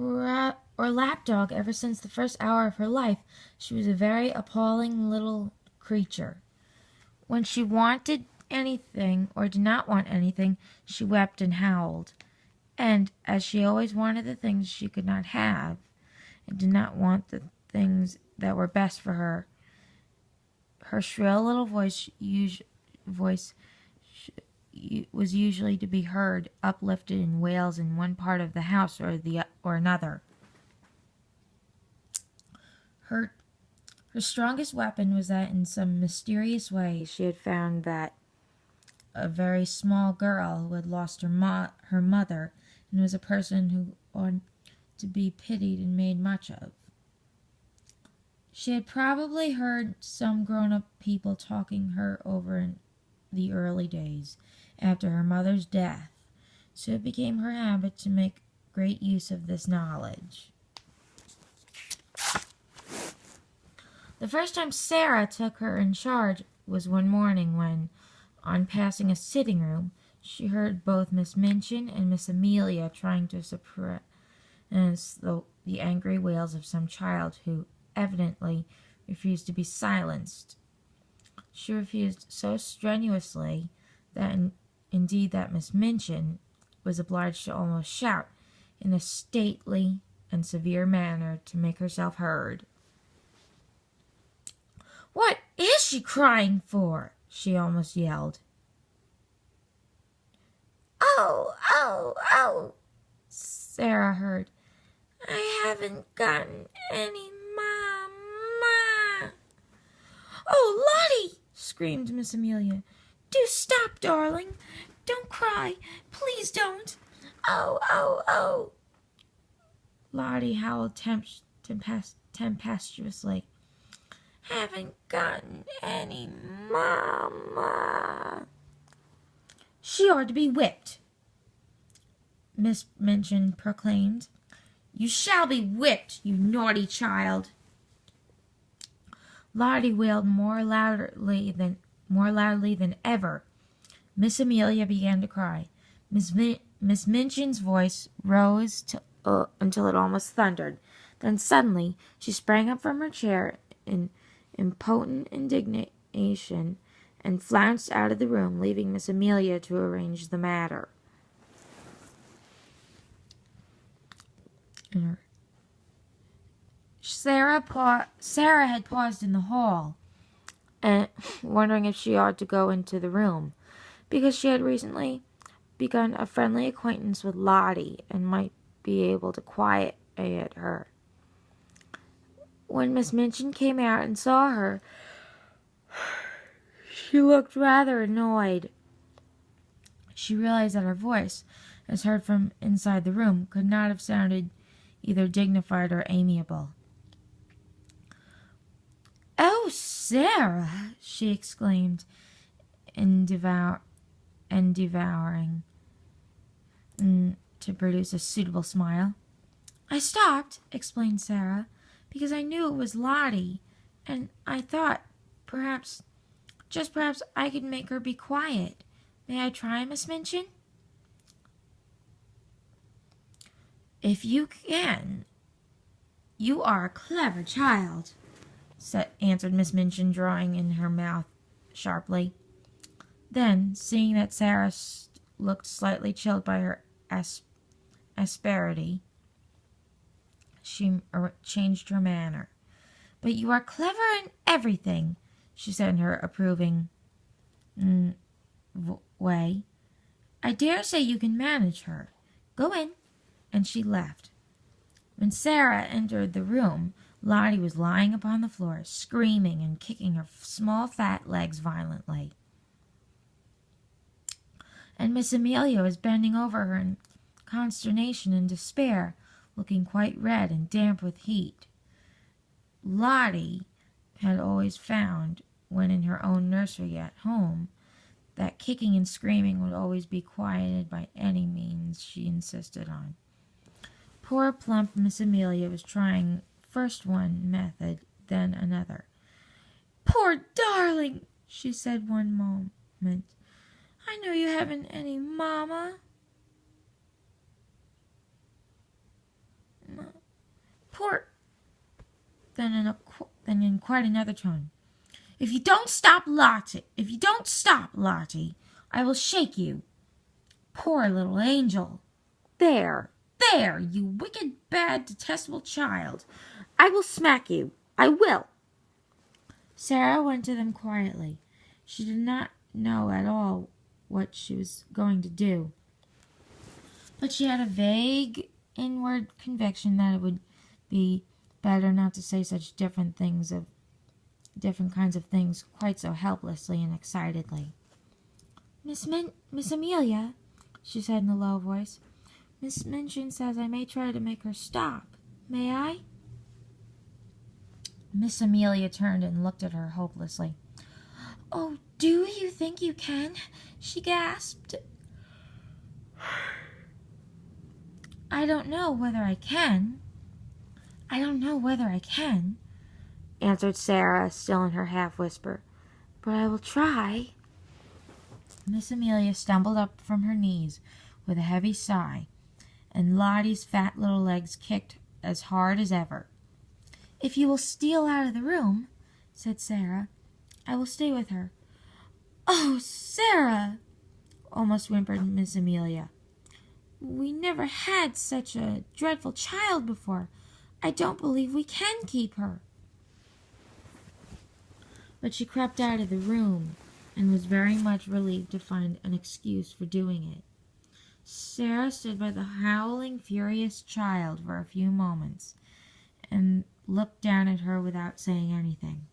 or lapdog ever since the first hour of her life. She was a very appalling little creature. When she wanted anything or did not want anything, she wept and howled. And as she always wanted the things she could not have, and did not want the things that were best for her, her shrill little voice was usually to be heard uplifted in wails in one part of the house or another. Her strongest weapon was that in some mysterious way she had found that a very small girl who had lost her mother and was a person who ought to be pitied and made much of. She had probably heard some grown-up people talking her over in the early days after her mother's death, so it became her habit to make great use of this knowledge. The first time Sarah took her in charge was one morning when, on passing a sitting room, she heard both Miss Minchin and Miss Amelia trying to suppress the angry wails of some child who evidently refused to be silenced. She refused so strenuously that indeed that Miss Minchin was obliged to almost shout in a stately and severe manner to make herself heard. "What is she crying for?" she almost yelled. "Oh, oh, oh," Sarah heard. "I haven't gotten any Mama." "Oh, Lottie!" screamed Miss Amelia. "Do stop, darling. Don't cry. Please don't. Oh, oh, oh." Lottie howled tempestuously. "Haven't gotten any Mama." "She ought to be whipped," Miss Minchin proclaimed. "You shall be whipped, you naughty child." Lottie wailed more loudly than ever. Miss Amelia began to cry. Miss Minchin's voice rose until it almost thundered. Then suddenly she sprang up from her chair in impotent indignation and flounced out of the room, leaving Miss Amelia to arrange the matter. Sarah had paused in the hall, and wondering if she ought to go into the room, because she had recently begun a friendly acquaintance with Lottie and might be able to quiet her. When Miss Minchin came out and saw her, she looked rather annoyed. She realized that her voice, as heard from inside the room, could not have sounded either dignified or amiable. "Oh, Sarah!" she exclaimed, endeavoring to produce a suitable smile. "I stopped," explained Sarah, "because I knew it was Lottie, and I thought perhaps I could make her be quiet. May I try, Miss Minchin?" "If you can. You are a clever child," answered Miss Minchin, drawing in her mouth sharply. Then, seeing that Sarah looked slightly chilled by her asperity, she changed her manner. "But you are clever in everything," she said in her approving way. "I dare say you can manage her. Go in." And she left. When Sarah entered the room, Lottie was lying upon the floor, screaming and kicking her small fat legs violently. And Miss Amelia was bending over her in consternation and despair, looking quite red and damp with heat. Lottie had always found, when in her own nursery at home, that kicking and screaming would always be quieted by any means she insisted on. Poor plump Miss Amelia was trying first one method, then another. "Poor darling," she said one moment. "I know you haven't any Mama." then in quite another tone. If you don't stop, Lottie, I will shake you. Poor little angel. There, you wicked, bad, detestable child. I will smack you. I will. Sarah went to them quietly. She did not know at all what she was going to do, but she had a vague inward conviction that it would be better not to say such different kinds of things quite so helplessly and excitedly. Miss Amelia, she said in a low voice, Miss Minchin says I may try to make her stop. May I? Miss Amelia turned and looked at her hopelessly. Oh, do you think you can? She gasped. I don't know whether I can, answered Sarah, still in her half-whisper, but I will try. Miss Amelia stumbled up from her knees with a heavy sigh, and Lottie's fat little legs kicked as hard as ever. If you will steal out of the room, said Sarah, I will stay with her. Oh, Sarah, almost whimpered Miss Amelia. We never had such a dreadful child before. I don't believe we can keep her. But she crept out of the room and was very much relieved to find an excuse for doing it. Sarah stood by the howling, furious child for a few moments and looked down at her without saying anything.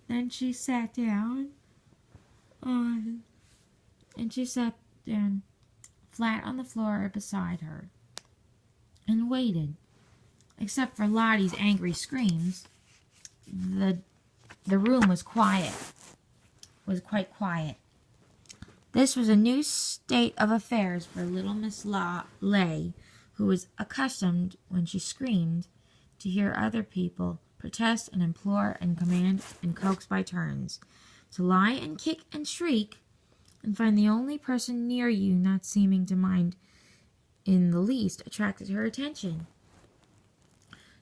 Then she sat down flat on the floor beside her and waited. Except for Lottie's angry screams, the room was quite quiet. This was a new state of affairs for little Miss Lay, who was accustomed, when she screamed, to hear other people protest and implore and command and coax by turns, to lie and kick and shriek, and find the only person near you not seeming to mind in the least attracted her attention.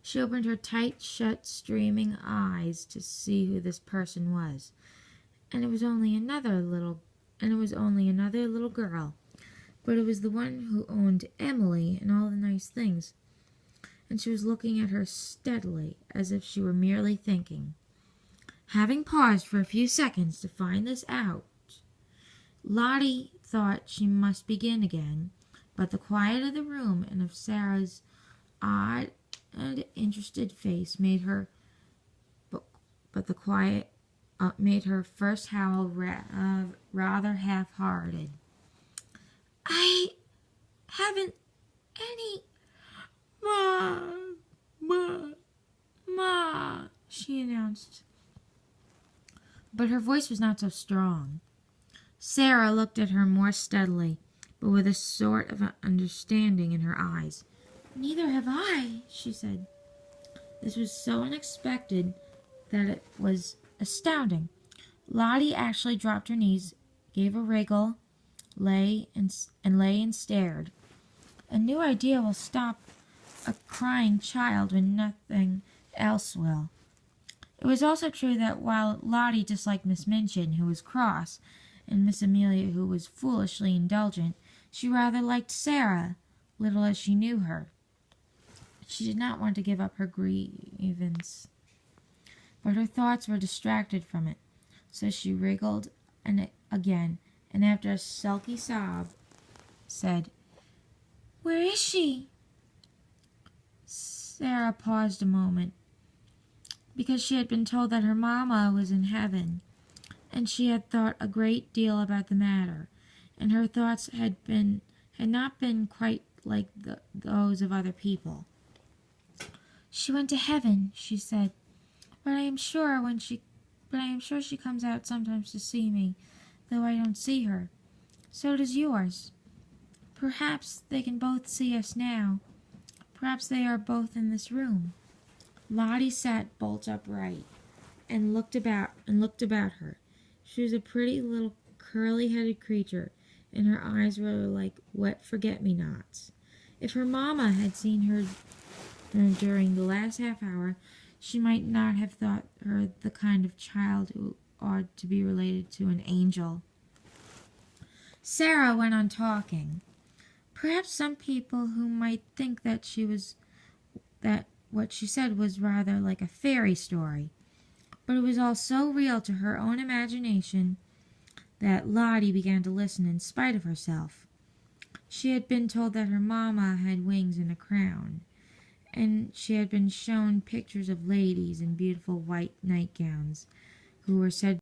She opened her tight-shut, streaming eyes to see who this person was, and it was only another little girl, but it was the one who owned Emily and all the nice things, and she was looking at her steadily, as if she were merely thinking. Having paused for a few seconds to find this out, Lottie thought she must begin again, but the quiet of the room and of Sarah's odd and interested face made her first howl rather half-hearted. I haven't any Ma, she announced. But her voice was not so strong. Sarah looked at her more steadily, but with a sort of understanding in her eyes. Neither have I, she said. This was so unexpected that it was astounding. Lottie actually dropped her knees, gave a wriggle, lay and stared. A new idea will stop a crying child when nothing else will. It was also true that while Lottie disliked Miss Minchin, who was cross, and Miss Amelia, who was foolishly indulgent, she rather liked Sarah, little as she knew her. She did not want to give up her grievance, but her thoughts were distracted from it, so she wriggled again, and after a sulky sob, said, Where is she? Sarah paused a moment, because she had been told that her mamma was in heaven, and she had thought a great deal about the matter, and her thoughts had not been quite like those of other people. She went to heaven, she said, but I am sure she comes out sometimes to see me, though I don't see her. So does yours. Perhaps they can both see us now. Perhaps they are both in this room. Lottie sat bolt upright and looked about her. She was a pretty little curly-headed creature, and her eyes were like wet forget-me-nots. If her mamma had seen her during the last half hour, she might not have thought her the kind of child who ought to be related to an angel. Sarah went on talking. Perhaps some people who might think that what she said was rather like a fairy story, but it was all so real to her own imagination that Lottie began to listen in spite of herself. She had been told that her mamma had wings and a crown, and she had been shown pictures of ladies in beautiful white nightgowns who were said